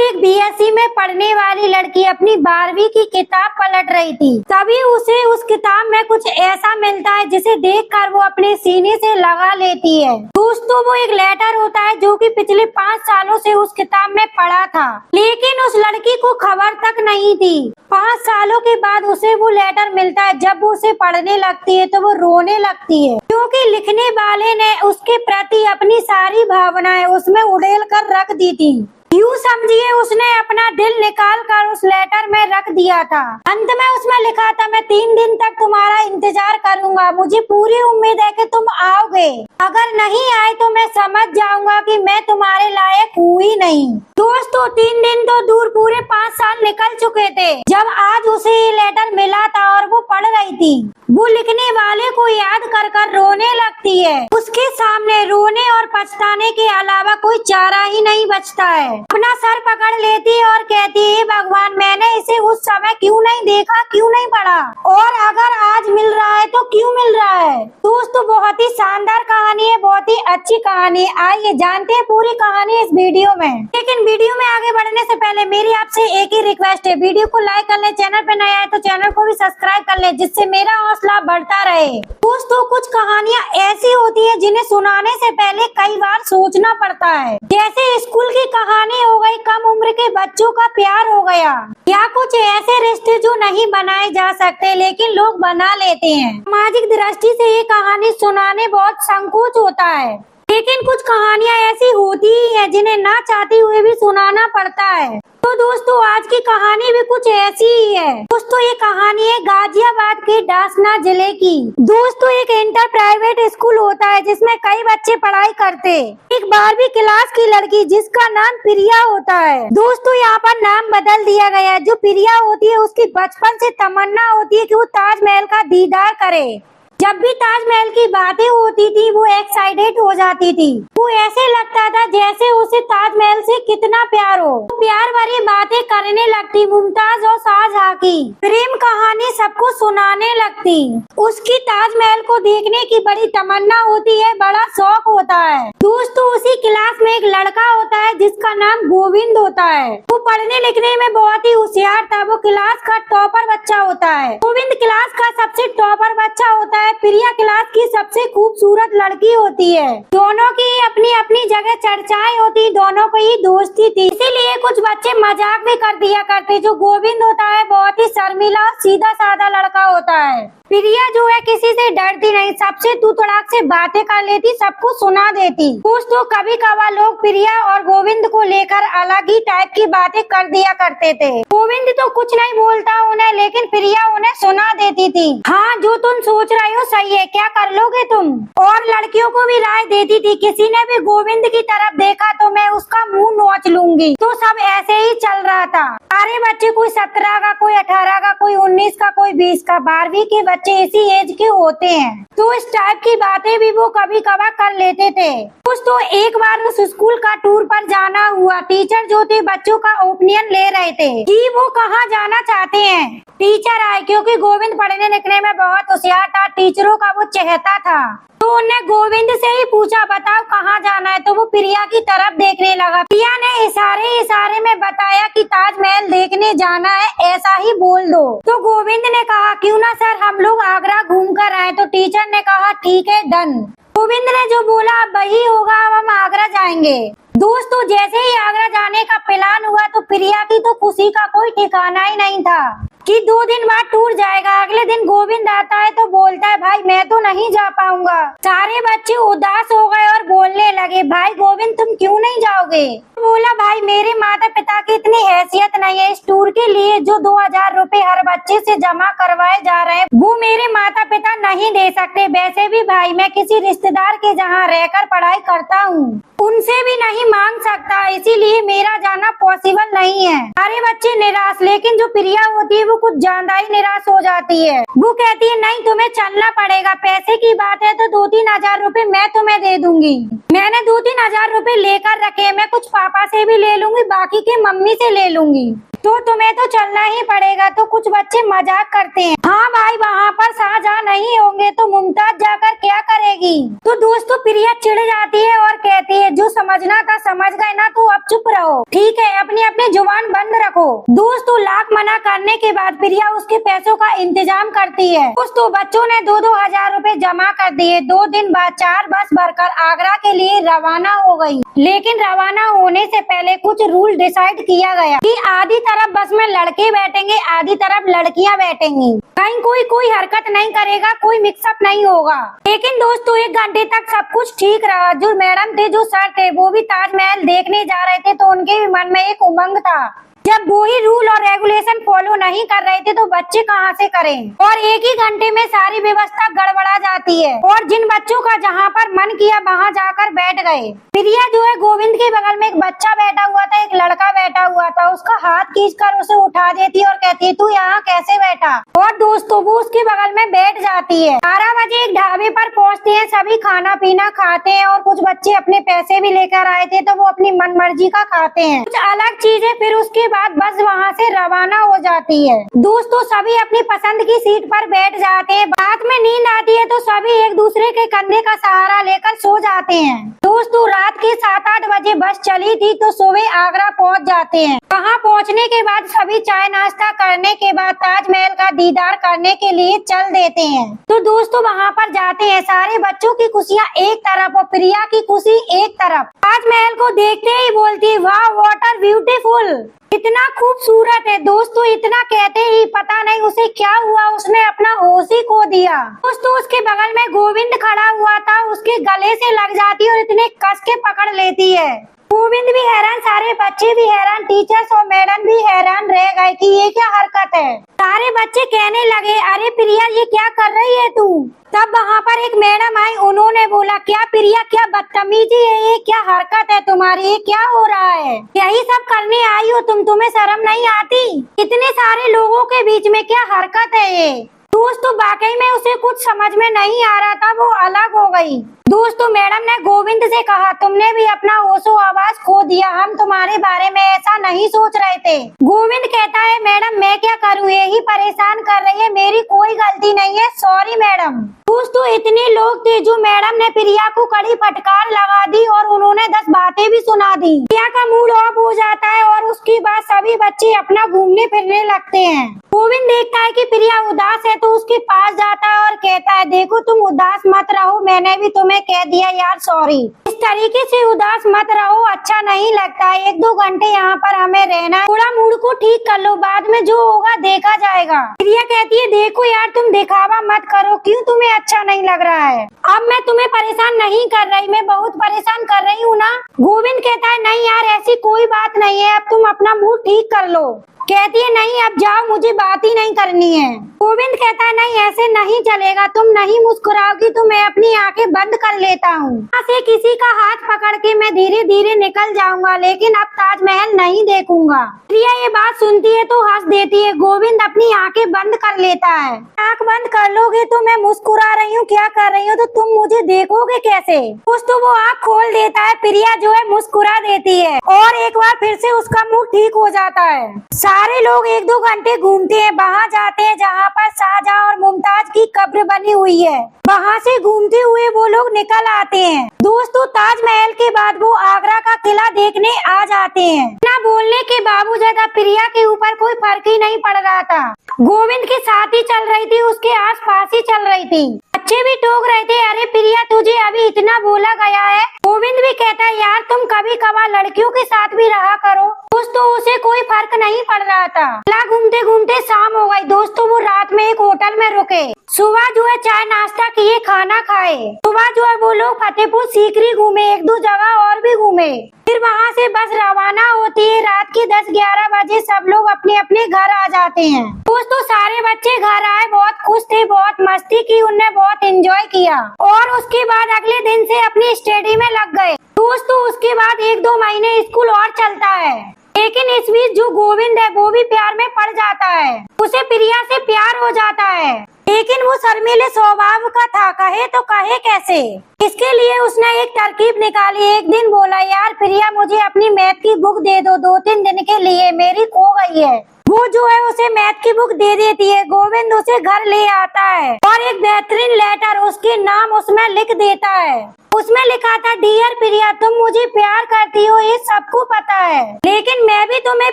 एक बीएससी में पढ़ने वाली लड़की अपनी 12वीं की किताब पलट रही थी। तभी उसे उस किताब में कुछ ऐसा मिलता है जिसे देखकर वो अपने सीने से लगा लेती है। दोस्तों, वो एक लेटर होता है जो कि पिछले 5 सालों से उस किताब में पढ़ा था, लेकिन उस लड़की को खबर तक नहीं थी। 5 सालों के बाद उसे वो लेटर मिलता है। जब वो उसे पढ़ने लगती है तो वो रोने लगती है, क्योंकि लिखने वाले ने उसके प्रति अपनी सारी भावनाएं उसमें उड़ेल कर रख दी थी। यूँ समझिए उसने अपना दिल निकाल कर उस लेटर में रख दिया था। अंत में उसमें लिखा था, मैं 3 दिन तक तुम्हारा इंतजार करूंगा, मुझे पूरी उम्मीद है कि तुम आओगे। अगर नहीं आए तो मैं समझ जाऊंगा कि मैं तुम्हारे लायक हुई नहीं। दोस्तों, 3 दिन तो दूर, पूरे 5 साल निकल चुके थे जब आज उसे ये लेटर मिला था और वो पढ़ रही थी। वो लिखने वाले को याद कर कर रोने लगती है। उसके सामने रोने और पछताने के अलावा कोई चारा ही नहीं बचता है। अपना सर पकड़ लेती है और कहती है, भगवान, मैंने इसे उस समय क्यों नहीं देखा, क्यों नहीं पढ़ा, और अगर आज मिल रहा है तो क्यों मिल रहा है। दोस्तों, बहुत ही शानदार कहानी है, बहुत ही अच्छी कहानी है। आइए जानते हैं पूरी कहानी इस वीडियो में। लेकिन वीडियो में आगे बढ़ने से पहले मेरी आपसे एक ही रिक्वेस्ट है, वीडियो को लाइक कर ले, चैनल पे नया है तो चैनल को भी सब्सक्राइब कर ले, जिससे मेरा हौसला बढ़ता रहे। दोस्तों, कुछ कहानियाँ ऐसी होती है जिन्हें सुनाने से पहले कई बार सोचना पड़ता है। जैसे स्कूल की कहानी हो गई, कम उम्र के बच्चों का प्यार हो गया, या कुछ ऐसे रिश्ते जो नहीं बनाए जा सकते लेकिन लोग बना लेते हैं। सामाजिक दृष्टि से ये कहानी सुनाने बहुत संकोच होता है, लेकिन कुछ कहानियाँ ऐसी होती ही है जिन्हें ना चाहते हुए भी सुनाना पड़ता है। तो दोस्तों, आज की कहानी भी कुछ ऐसी ही है। दोस्तों, ये कहानी है गाजियाबाद के डासना जिले की। दोस्तों, एक इंटर प्राइवेट स्कूल होता है जिसमें कई बच्चे पढ़ाई करते। एक 12वीं क्लास की लड़की जिसका नाम प्रिया होता है। दोस्तों, यहाँ पर नाम बदल दिया गया है। जो प्रिया होती है उसकी बचपन से तमन्ना होती है कि वो ताजमहल का दीदार करे। जब भी ताजमहल की बातें होती थी वो एक्साइटेड हो जाती थी। वो ऐसे लगता था जैसे उसे ताजमहल से कितना प्यार हो। प्यार भरी बातें करने लगती, मुमताज और शाहजहां की प्रेम कहानी सबको सुनाने लगती। उसकी ताजमहल को देखने की बड़ी तमन्ना होती है, बड़ा शौक होता है। दोस्तों, उसी क्लास में एक लड़का होता है जिसका नाम गोविंद होता है। वो पढ़ने लिखने में बहुत ही होशियार था। वो क्लास का टॉपर बच्चा होता है। गोविंद क्लास का सबसे टॉपर बच्चा होता है। प्रिया क्लास की सबसे खूबसूरत लड़की होती है। दोनों की अपनी अपनी जगह चर्चाएं होती, दोनों को ही दोस्ती थी। इसीलिए कुछ बच्चे मजाक भी कर दिया करते। जो गोविंद होता है बहुत ही शर्मीला और सीधा साधा लड़का होता है। प्रिया जो है किसी से डरती नहीं, सबसे तू तड़ाक से बातें कर लेती, सबको सुना देती। दोस्तों, कभी कभार लोग प्रिया और गोविंद को लेकर अलग ही टाइप की बातें कर दिया करते थे। गोविंद तो कुछ नहीं बोलता उन्हें, लेकिन प्रिया उन्हें सुना देती थी। हाँ, जो तुम सोच रहे हो सही है, क्या कर लोगे तुम। और लड़कियों को भी राय देती थी। किसी ने भी गोविंद की तरफ देखा तो मैं उसका मुंह नोच लूंगी। तो सब ऐसे ही चल रहा था। सारे बच्चे, कोई 17 का, कोई 18 का, कोई 19 का, कोई 20 का। 12वीं के बच्चे इसी एज के होते हैं, तो इस टाइप की बातें भी वो कभी कभार कर लेते थे। दोस्तों, एक बार उस स्कूल का टूर पर जाना हुआ। टीचर जो थे बच्चों का ओपिनियन ले रहे थे कि वो कहाँ जाना चाहते हैं। टीचर आए, क्योंकि गोविंद पढ़ने लिखने में बहुत होशियार था, टीचरों का वो चहेता था। तो उन्हें गोविंद से ही पूछा, बताओ कहाँ जाना है। तो वो प्रिया की तरफ देखने लगा। प्रिया ने इशारे में बताया कि ताजमहल देखने जाना है, ऐसा ही बोल दो। तो गोविंद ने कहा, क्यों ना सर, हम लोग आगरा घूम कर आए। तो टीचर ने कहा, ठीक है, डन। गोविंद ने जो बोला वही होगा, अब हम आगरा जाएंगे। दोस्तों, जैसे ही आगरा जाने का प्लान हुआ तो प्रिया की तो खुशी का कोई ठिकाना ही नहीं था कि 2 दिन बाद टूर जाएगा। अगले दिन गोविंद आता है तो बोलता है, भाई मैं तो नहीं जा पाऊंगा। सारे बच्चे उदास हो गए और बोलने लगे, भाई गोविंद तुम क्यों नहीं जाओगे। बोला, भाई मेरे माता पिता की इतनी हैसियत नहीं है। इस टूर के लिए जो 2000 रुपए हर बच्चे से जमा करवाए जा रहे हैं वो मेरे माता पिता नहीं दे सकते। वैसे भी भाई मैं किसी रिश्तेदार के जहाँ रहकर पढ़ाई करता हूँ, उनसे भी नहीं मांग सकता, इसीलिए मेरा जाना पॉसिबल नहीं है। सारे बच्चे निराश, लेकिन जो प्रिया होती है वो कुछ ज्यादा ही निराश हो जाती है। वो कहती है, नहीं तुम्हें चलना पड़ेगा, पैसे की बात है तो 2-3 हजार रुपए मैं तुम्हें दे दूंगी। मैंने 2-3 हजार रुपए लेकर रखे, मैं कुछ पापा से भी ले लूंगी, बाकी के मम्मी से ले लूंगी। तो तुम्हें तो चलना ही पड़ेगा। तो कुछ बच्चे मजाक करते हैं, हाँ भाई वहाँ पर शाहजहां नहीं होंगे तो मुमताज जाकर क्या करेगी। तो दोस्तों प्रिया चिढ़ जाती है और कहती है जो समझना था समझ गए ना, तो अब चुप रहो, ठीक है, अपनी अपनी जुबान बंद रखो। दोस्तों लाख मना करने के बाद प्रिया उसके पैसों का इंतजाम करती है। दोस्तों बच्चों ने 2-2 हजार रुपए जमा कर दिए। 2 दिन बाद 4 बस भरकर आगरा के लिए रवाना हो गई। लेकिन रवाना होने से पहले कुछ रूल डिसाइड किया गया कि आधी तरफ बस में लड़के बैठेंगे, आधी तरफ लड़कियां बैठेंगी। कहीं कोई हरकत नहीं करेगा, कोई मिक्सअप नहीं होगा। लेकिन दोस्तों 1 घंटे तक सब कुछ ठीक रहा। जो मैडम थे, जो सर थे, वो भी ताजमहल देखने जा रहे थे, तो उनके भी मन में एक उमंग था। जब वो ही रूल और रेगुलेशन फॉलो नहीं कर रहे थे तो बच्चे कहाँ से करें। और 1 ही घंटे में सारी व्यवस्था गड़बड़ा जाती है और जिन बच्चों का जहाँ पर मन किया वहाँ जाकर बैठ गए। प्रिया जो है गोविंद के बगल में एक बच्चा बैठा हुआ था, एक लड़का बैठा हुआ था, उसका हाथ खींचकर उसे उठा देती है और कहती है तू यहाँ कैसे बैठा। और दोस्तों वो उसके बगल में बैठ जाती है। 12 बजे एक ढाबे पर पहुँचते हैं, सभी खाना पीना खाते हैं और कुछ बच्चे अपने पैसे भी लेकर आए थे तो वो अपनी मनमर्जी का खाते हैं, कुछ अलग चीजें। फिर उसके बाद बस वहाँ से रवाना हो जाती है। दोस्तों सभी अपनी पसंद की सीट पर बैठ जाते हैं। रात में नींद आती है तो सभी एक दूसरे के कंधे का सहारा लेकर सो जाते हैं। दोस्तों रात के 7-8 बजे बस चली थी तो सुबह आगरा पहुँच जाते हैं। वहाँ पहुँचने के बाद सभी चाय नाश्ता करने के बाद ताजमहल का दीदार करने के लिए चल देते हैं। तो दोस्तों वहाँ पर जाते हैं, सारे बच्चों की खुशियाँ एक तरफ और प्रिया की खुशी एक तरफ। ताजमहल को देखते ही बोलती है वाह व्हाट आर ब्यूटीफुल, इतना खूबसूरत है। दोस्तों इतना कहते ही पता नहीं उसे क्या हुआ, उसने अपना होश ही खो दिया। दोस्तों उसके बगल में गोविंद खड़ा हुआ था, उसके गले से लग जाती है और इतने कस के पकड़ लेती है। गोविंद भी हैरान, सारे बच्चे भी हैरान, टीचर्स और मैडम भी हैरान रह गए कि ये क्या हरकत है। सारे बच्चे कहने लगे अरे प्रिया ये क्या कर रही है तू। तब वहाँ पर एक मैडम आई, उन्होंने बोला क्या प्रिया क्या बदतमीजी है ये, क्या हरकत है तुम्हारी, ये क्या हो रहा है, यही सब करने आई हो तुम, तुम्हें शर्म नहीं आती, इतने सारे लोगों के बीच में क्या हरकत है ये। दोस्तों वाकई में उसे कुछ समझ में नहीं आ रहा था, वो अलग हो गई। दोस्तों मैडम ने गोविंद से कहा तुमने भी अपना होशो आवाज खो दिया, हम तुम्हारे बारे में ऐसा नहीं सोच रहे थे। गोविंद कहता है मैडम मैं क्या करूँ, यही परेशान कर रही है, मेरी कोई गलती नहीं है, सॉरी मैडम। दोस्तों इतने लोग थे जो मैडम ने प्रिया को कड़ी फटकार लगा दी और उन्होंने 10 बातें भी सुना दी। प्रिया का मूड ऑफ हो जाता है और उसके बाद सभी बच्चे अपना घूमने फिरने लगते हैं। गोविंद देखता है कि प्रिया उदास है तो उसके पास जाता है और कहता है देखो तुम उदास मत रहो, मैंने भी तुम्हें कह दिया यार सॉरी, इस तरीके से उदास मत रहो, अच्छा नहीं लगता है, 1-2 घंटे यहाँ पर हमें रहना है, थोड़ा मूड को ठीक कर लो, बाद में जो होगा देखा जाएगा। प्रिया कहती है देखो यार तुम दिखावा मत करो, क्यों तुम्हें अच्छा नहीं लग रहा है, अब मैं तुम्हें परेशान नहीं कर रही, मैं बहुत परेशान कर रही हूँ ना। गोविंद कहता है नहीं यार ऐसी कोई बात नहीं है, अब तुम अपना मूड ठीक कर लो। कहती है नहीं अब जाओ, मुझे बात ही नहीं करनी है। गोविंद कहता है नहीं ऐसे नहीं चलेगा, तुम नहीं मुस्कुराओगी तो मैं अपनी आंखें बंद कर लेता हूँ, यहाँ से किसी का हाथ पकड़ के मैं धीरे धीरे निकल जाऊंगा, लेकिन अब ताजमहल नहीं देखूंगा। प्रिया ये बात सुनती है तो हंस देती है। गोविंद अपनी आंखें बंद कर लेता है। आंख बंद कर लोगे तो मैं मुस्कुरा रही हूँ क्या कर रही हूँ, तो तुम मुझे देखोगे कैसे। दोस्तों वो आंख खोल देता है, प्रिया जो है मुस्कुरा देती है और एक बार फिर से उसका मूड ठीक हो जाता है। सारे लोग 1-2 घंटे घूमते हैं, वहाँ जाते हैं जहाँ पर शाहजहां और मुमताज की कब्र बनी हुई है। वहाँ से घूमते हुए वो लोग निकल आते हैं। दोस्तों ताजमहल के बाद वो आगरा का किला देखने आ जाते हैं। ना बोलने के बावजूद प्रिया के ऊपर कोई फर्क ही नहीं पड़ रहा था। गोविंद के साथ ही चल रही थी, उसके आस पास ही चल रही थी। बच्चे भी टोक रहे थे अरे प्रिया तुझे अभी इतना बोला गया है। गोविंद भी कहता है यार तुम कभी कभार लड़कियों के साथ भी रहा करो। दोस्तों उसे कोई फर्क नहीं पड़ रहा था। घूमते घूमते शाम हो गई। दोस्तों वो रात में एक होटल में रुके। सुबह जो है चाय नाश्ता किए, खाना खाए। सुबह जो है वो लोग फतेहपुर सीकरी घूमे, 1-2 जगह और भी घूमे। फिर वहाँ से बस रवाना होती है। रात के 10-11 बजे सब लोग अपने अपने घर आ जाते हैं। दोस्तों सारे बच्चे घर आए, बहुत खुश थे, बहुत मस्ती की, उनने बहुत एंजॉय किया और उसके बाद अगले दिन से अपनी स्टडी में लग गए। दोस्तों उसके बाद 1-2 महीने स्कूल और चलता है, लेकिन इस बीच जो गोविंद है वो भी प्यार में पड़ जाता है। उसे प्रिया से प्यार हो जाता है। लेकिन वो शर्मीले स्वभाव का था, कहे तो कहे कैसे। इसके लिए उसने एक तरकीब निकाली। एक दिन बोला, यार प्रिया मुझे अपनी मैथ की बुक दे दो, 2-3 दिन के लिए मेरी खो गई है। वो जो है उसे मैथ की बुक दे देती है। गोविंद उसे घर ले आता है और एक बेहतरीन लेटर उसके नाम उसमें लिख देता है। उसमें लिखा था, डियर प्रिया तुम मुझे प्यार करती हो ये सबको पता है, लेकिन मैं भी तुम्हें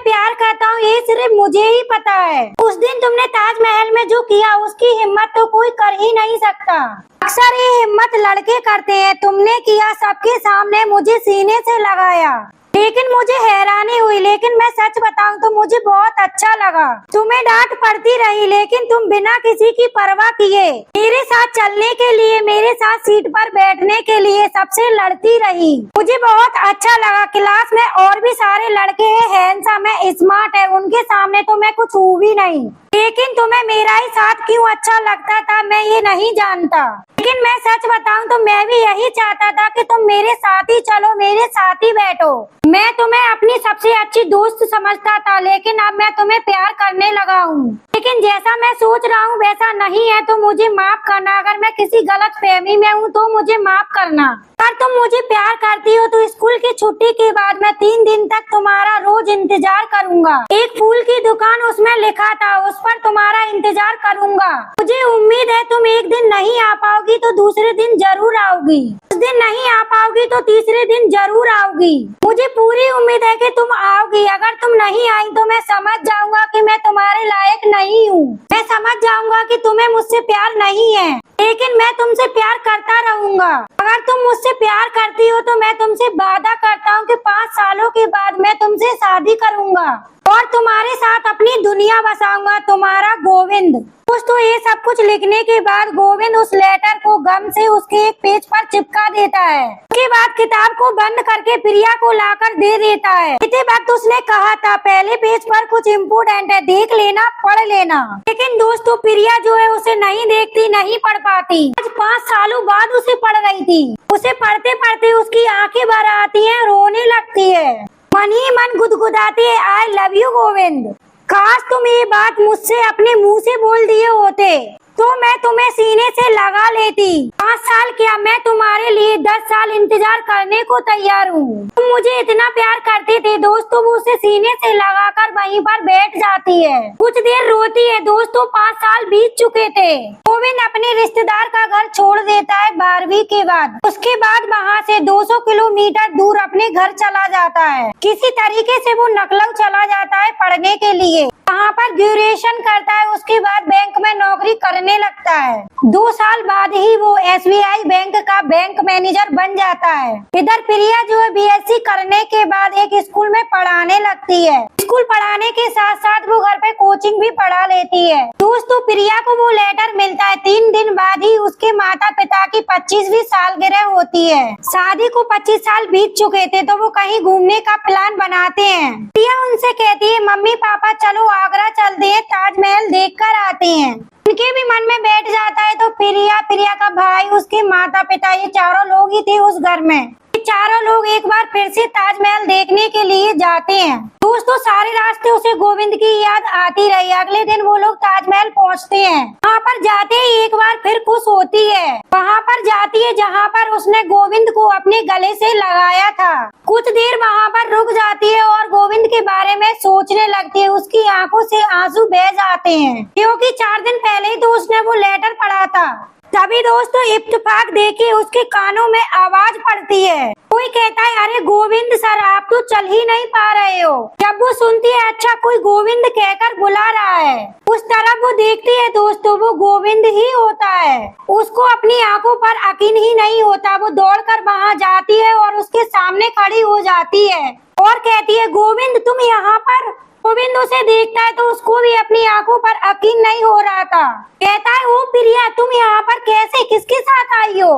प्यार करता हूँ ये सिर्फ मुझे ही पता है। उस दिन तुमने ताजमहल में जो किया उसकी हिम्मत तो कोई कर ही नहीं सकता। अक्सर ये हिम्मत लड़के करते हैं। तुमने किया, सबके सामने मुझे सीने से लगाया, लेकिन मुझे हैरानी हुई। लेकिन मैं सच बताऊं तो मुझे बहुत अच्छा लगा। तुम्हें डांट पड़ती रही लेकिन तुम बिना किसी की परवाह किए मेरे साथ चलने के लिए, मेरे साथ सीट पर बैठने के लिए सबसे लड़ती रही। मुझे बहुत अच्छा लगा। क्लास में और भी सारे लड़के हैं, हैंडसम है, स्मार्ट है, उनके सामने तो मैं कुछ हूँ भी नहीं, लेकिन तुम्हें मेरा ही साथ क्यों अच्छा लगता था मैं ये नहीं जानता। लेकिन मैं सच बताऊं तो मैं भी यही चाहता था कि तुम मेरे साथ ही चलो, मेरे साथ ही बैठो। मैं तुम्हें अपनी सबसे अच्छी दोस्त समझता था, लेकिन अब मैं तुम्हें प्यार करने लगा हूँ। लेकिन जैसा मैं सोच रहा हूँ वैसा नहीं है तो मुझे माफ करना। अगर मैं किसी गलत फहमी में हूँ तो मुझे माफ करना। अगर तुम मुझे प्यार करती हो तो स्कूल की छुट्टी के बाद मैं 3 दिन तक तुम्हारा रोज इंतजार करूंगा। एक फूल की दुकान उसमें लिखा था, उस पर तुम्हारा इंतजार करूंगा। मुझे उम्मीद है तुम एक दिन नहीं आ पाओगी तो दूसरे दिन जरूर आओगी, उस दिन नहीं आ पाओगी तो तीसरे दिन जरूर आओगी। मुझे पूरी उम्मीद है कि तुम आओगी। अगर तुम नहीं आई तो मैं समझ जाऊंगा कि मैं तुम्हारे लायक नहीं हूँ। मैं समझ जाऊंगा कि तुम्हें मुझसे प्यार नहीं है, लेकिन मैं तुमसे प्यार करता रहूंगा। अगर तुम मुझसे प्यार करती हो तो मैं तुमसे वादा करता हूँ कि 5 सालों के बाद मैं तुमसे शादी करूंगा और तुम्हारे साथ अपनी दुनिया बसाऊंगा। तुम्हारा गोविंद। दोस्तों ये सब कुछ लिखने के बाद गोविंद उस लेटर को गम से उसके एक पेज पर चिपका देता है। उसके बाद किताब को बंद करके प्रिया को लाकर दे देता है। इसी वक्त उसने कहा था, पहले पेज पर कुछ इम्पोर्टेंट है, देख लेना, पढ़ लेना। लेकिन दोस्तों प्रिया जो है उसे नहीं देखती, नहीं पढ़ पाती। आज 5 सालों बाद उसे पढ़ रही थी। उसे पढ़ते पढ़ते उसकी आंखें भर आती है, रोने लगती है, मन ही मन गुदगुदाती है, आई लव यू गोविंद। काश तुम ये बात मुझसे अपने मुंह से बोल दिए होते तो मैं तुम्हें सीने से लगा लेती। 5 साल क्या, मैं तुम्हारे लिए 10 साल इंतजार करने को तैयार हूँ। तुम मुझे इतना प्यार करते थे। दोस्तों वो उसे सीने से लगाकर वहीं पर बैठ जाती है, कुछ देर रोती है। दोस्तों 5 साल बीत चुके थे। गोविंद अपने रिश्तेदार का घर छोड़ देता है 12वीं के बाद। उसके बाद वहाँ से 200 किलोमीटर दूर अपने घर चला जाता है। किसी तरीके से वो लखनऊ चला जाता है पढ़ने के लिए। वहाँ पर ग्रेजुएशन करता है। उसके बाद बैंक में नौकरी करने लगता है। 2 साल बाद ही वो SBI बैंक का बैंक मैनेजर बन जाता है। इधर प्रिया जो है BSc करने के बाद एक स्कूल में पढ़ाने लगती है। स्कूल पढ़ाने के साथ साथ वो घर पे कोचिंग भी पढ़ा लेती है। दोस्तों प्रिया को वो लेटर मिलता है। 3 दिन बाद ही उसके माता पिता की 25वीं सालगिरह होती है। शादी को 25 साल बीत चुके थे तो वो कहीं घूमने का प्लान बनाते हैं। प्रिया उनसे कहती है, मम्मी पापा चलो आगरा चलते हैं, ताजमहल देख कर आते हैं। उनके भी मन में बैठ जाता है तो प्रिया का भाई, उसके माता पिता, ये चारों लोग ही थे उस घर में। चारों लोग एक बार फिर से ताजमहल देखने के लिए जाते हैं। दोस्तों सारे रास्ते उसे गोविंद की याद आती रही। अगले दिन वो लोग ताजमहल पहुंचते हैं। वहाँ पर जाते ही एक बार फिर खुश होती है। वहाँ पर जाती है जहाँ पर उसने गोविंद को अपने गले से लगाया था। कुछ देर वहाँ पर रुक जाती है और गोविंद के बारे में सोचने लगती है। उसकी आंखों से आंसू बह जाते हैं क्योंकि 4 दिन पहले ही तो उसने वो लेटर पढ़ा था। तभी दोस्तों इत्तेफाक देखिए उसके कानों में आवाज पड़ती है। कोई कहता है, अरे गोविंद सर आप तो चल ही नहीं पा रहे हो। जब वो सुनती है, अच्छा कोई गोविंद कहकर बुला रहा है, उस तरफ वो देखती है दोस्तों, वो गोविंद ही होता है। उसको अपनी आंखों पर यकीन ही नहीं होता। वो दौड़कर वहाँ जाती है और उसके सामने खड़ी हो जाती है और कहती है, गोविंद तुम यहाँ पर। गोविंद उसे देखता है तो उसको भी अपनी आंखों पर यकीन नहीं हो रहा था। कहता है, ओ प्रिया तुम यहाँ पर कैसे, किसके साथ आई हो?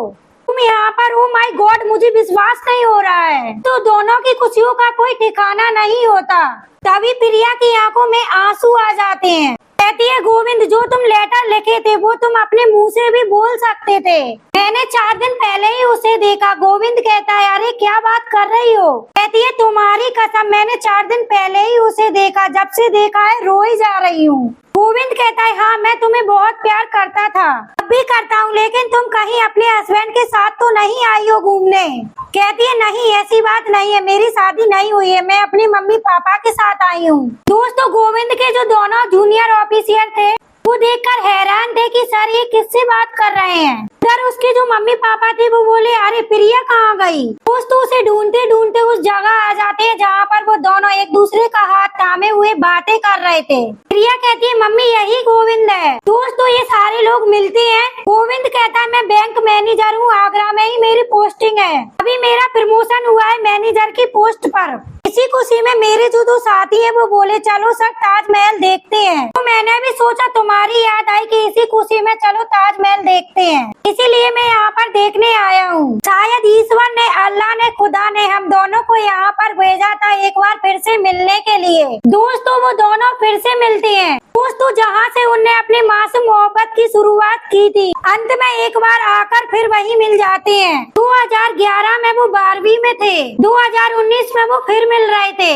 तुम यहाँ पर, ओ माय गॉड मुझे विश्वास नहीं हो रहा है। तो दोनों की खुशियों का कोई ठिकाना नहीं होता। तभी प्रिया की आंखों में आंसू आ जाते हैं। कहती है, गोविंद जो तुम लेटर लिखे थे वो तुम अपने मुंह से भी बोल सकते थे। मैंने 4 दिन पहले ही उसे देखा। गोविंद कहता है, अरे क्या बात कर रही हो? कहती है, तुम्हारी कसम मैंने 4 दिन पहले ही उसे देखा। जब से देखा है रो ही जा रही हूँ। गोविंद कहता है हाँ मैं तुम्हें बहुत प्यार करता था, अब भी करता हूँ, लेकिन तुम कहीं अपने हस्बैंड के साथ तो नहीं आई हो घूमने। कहती है नहीं ऐसी बात नहीं है, मेरी शादी नहीं हुई है, मैं अपनी मम्मी पापा के साथ आई हूँ। दोस्तों गोविंद के जो दोनों जूनियर ऑफिसर थे वो देखकर हैरान थे कि सर ये किससे बात कर रहे हैं। सर उसके जो मम्मी पापा थे वो बोले अरे प्रिया कहाँ गई। दोस्तों उसे ढूंढते ढूंढते उस जगह आ जाते हैं जहाँ पर वो दोनों एक दूसरे का हाथ थामे हुए बातें कर रहे थे। प्रिया कहती है मम्मी यही गोविंद है। दोस्तों ये सारे लोग मिलते हैं। गोविंद कहता है मैं बैंक मैनेजर हूँ, आगरा में ही मेरी पोस्टिंग है, अभी मेरा प्रमोशन हुआ है मैनेजर की पोस्ट पर। इसी खुशी में मेरे जो दो साथी है वो बोले चलो सर ताजमहल देखते हैं। तो मैंने भी सोचा तुम्हारी याद आई कि इसी खुशी में चलो ताजमहल देखते हैं, इसीलिए मैं यहाँ पर देखने आया हूँ। शायद ईश्वर ने, अल्लाह ने, खुदा ने हम दोनों को यहाँ पर भेजा था एक बार फिर से मिलने के लिए। दोस्तों वो दोनों फिर से मिलते हैं। दोस्तों जहाँ से उनने अपनी मासूम मोहब्बत की शुरुआत की थी, अंत में एक बार आकर फिर वही मिल जाते हैं। 2011 में वो 12वीं में थे, 2019 में वो फिर मिल रहे थे।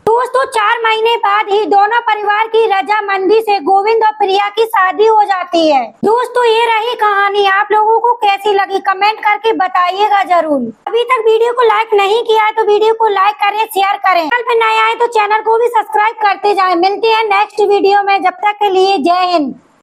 दोस्तों 4 महीने बाद ही दोनों परिवार की रजामंदी से गोविंद और प्रिया की शादी हो जाती है। दोस्तों ये रही कहानी, आप लोगों को कैसी लगी कमेंट करके बताइएगा जरूर। अभी तक वीडियो को लाइक नहीं किया है तो वीडियो को लाइक करें, शेयर करें। चैनल पे नए आए तो चैनल को भी सब्सक्राइब करते जाएं। मिलते हैं नेक्स्ट वीडियो में, जब तक के लिए जय हिंद।